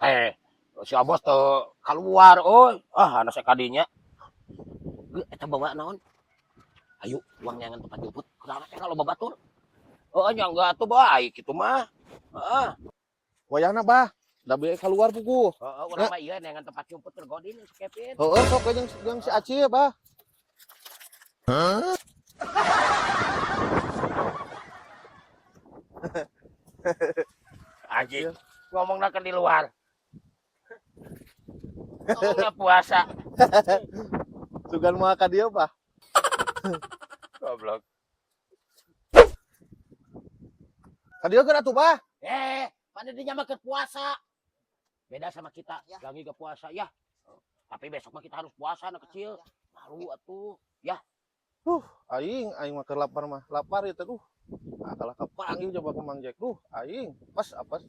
Eh, si Abos tuh keluar, oh, anak saya kadinya. Eta bawa naon? Ayo, uangnya ngan tempat jemput. Kenapa kalau babatur? Oh, nya enggak tuh baik itu mah. Heeh. Wayahna bah, da be keluar pugu. Heeh, urang Ya, mah ieu nengan tempat jemput tergodin si Kevin. heueuh sok we jeung si Aci ya bah. Anjing, ngomongna kan di luar. Ngomongna puasa. Sugan moal ka dieu bah. Goblok. Ka dieu geus atuh bah. Pada dia mah ke puasa. Beda sama kita, lagi ke puasa ya. Tapi besok mah kita harus puasa anak kecil. Malu atuh. Ya, Aing mah keur lapar mah. Lapar ieu teh duh. Ah kalah kapanggil coba ke Mang Jack. Duh, aing pas apes.